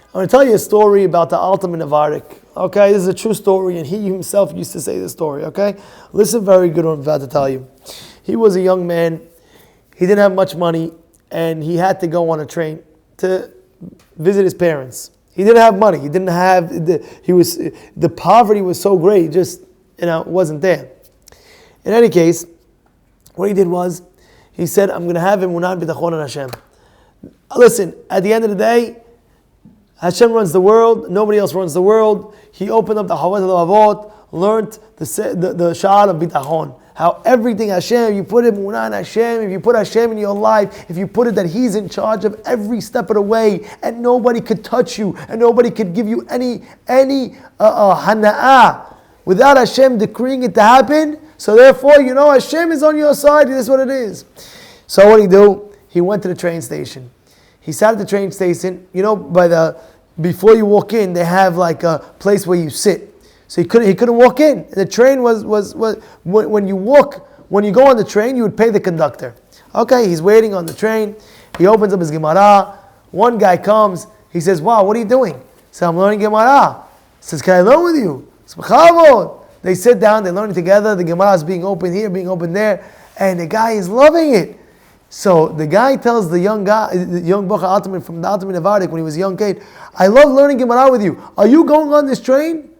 I'm going to tell you a story about the ultimate Navarik. Okay, this is a true story, and he himself used to say this story. Okay, listen very good what I'm about to tell you. He was a young man. He didn't have much money, and he had to go on a train to visit his parents. He didn't have money. He didn't have the poverty was so great, just wasn't there. In any case, what he did was he said, "I'm going to have emunah bitachon in Hashem." Listen, at the end of the day, Hashem runs the world. Nobody else runs the world. He opened up the Havat al-Avot, learned the Sha'ar of Bitachon. How everything Hashem, you put emunah in Hashem, if you put Hashem in your life, if you put it that He's in charge of every step of the way, and nobody could touch you, and nobody could give you any hana'ah without Hashem decreeing it to happen. So therefore, Hashem is on your side. This is what it is. So what did he do? He went to the train station. He sat at the train station. Before you walk in, they have like a place where you sit. So he couldn't walk in. The train was when you go on the train, you would pay the conductor. Okay, he's waiting on the train. He opens up his Gemara. One guy comes. He says, "Wow, what are you doing?" He said, "I'm learning Gemara." He says, "Can I learn with you?" They sit down. They're learning together. The Gemara is being opened here, being opened there, and the guy is loving it. So the guy tells the young Bocha Altaman from the Altaman Navarik when he was a young kid, "I love learning Gemara with you. Are you going on this train?"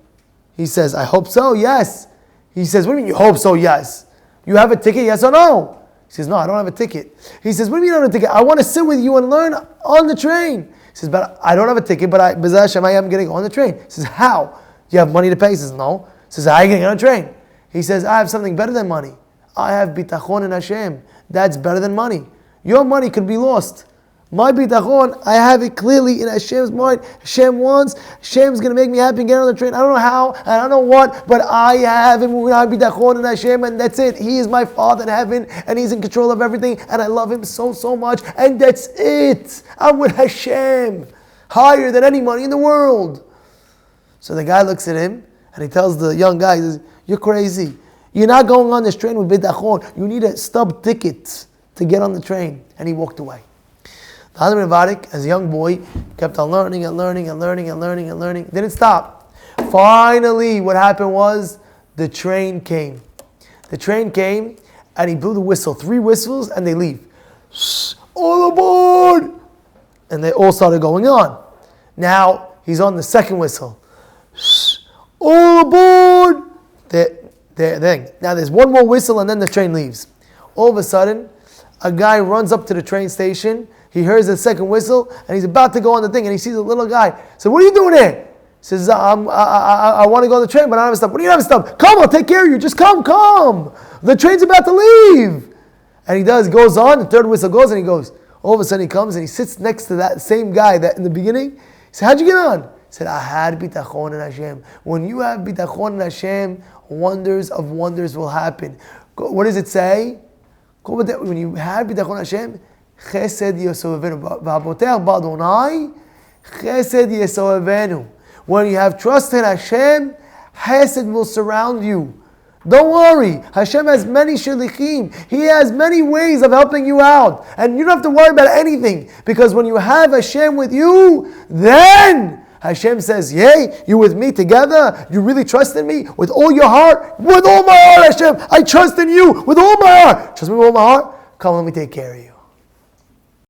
He says, "I hope so, yes." He says, "What do you mean you hope so, yes? You have a ticket, yes or no?" He says, "No, I don't have a ticket." He says, "What do you mean you don't have a ticket? I want to sit with you and learn on the train." He says, "But I don't have a ticket, but Bezrat Hashem, I am getting on the train." He says, "How? Do you have money to pay?" He says, "No." He says, "How are you getting on a train?" He says, "I have something better than money. I have bitachon in Hashem. That's better than money. Your money could be lost. My bitachon, I have it clearly in Hashem's mind. Hashem wants. Hashem's going to make me happy and get on the train. I don't know how, I don't know what, but I have him. I have bitachon in Hashem, and that's it. He is my Father in heaven, and He's in control of everything, and I love Him so much, and that's it. I'm with Hashem, higher than any money in the world." So the guy looks at him, and he tells the young guy, he says, "You're crazy. You're not going on this train with bitachon. You need a stub ticket to get on the train." And he walked away. The Altaman Navarik, as a young boy, kept on learning. Didn't stop. Finally, what happened was the train came. The train came, and he blew the whistle. 3 whistles, and they leave. "Shh, all aboard!" And they all started going on. Now he's on the second whistle. "Shh, all aboard!" Now there's one more whistle, and then the train leaves. All of a sudden, a guy runs up to the train station. He hears the second whistle, and he's about to go on the thing, and he sees a little guy. So, "What are you doing here?" He says, I want to go on the train, but I don't have a stop." "What do you have a stop?" "Come, I'll take care of you. Just come. The train's about to leave." And he goes on, the third whistle goes, and he goes. All of a sudden he comes, and he sits next to that same guy that in the beginning. He said, "How'd you get on?" He said, "I had bitachon in Hashem." When you have bitachon in Hashem, wonders of wonders will happen. What does it say? When you have bitachon Hashem, chesed yesovenu. V'habotech ba'Adonai, chesed yesovenu. When you have trust in Hashem, chesed will surround you. Don't worry. Hashem has many shelichim. He has many ways of helping you out. And you don't have to worry about anything. Because when you have Hashem with you, then Hashem says, "Yay, you with me together? You really trust in me with all your heart?" "With all my heart, Hashem. I trust in you with all my heart." "Trust me with all my heart? Come, let me take care of you."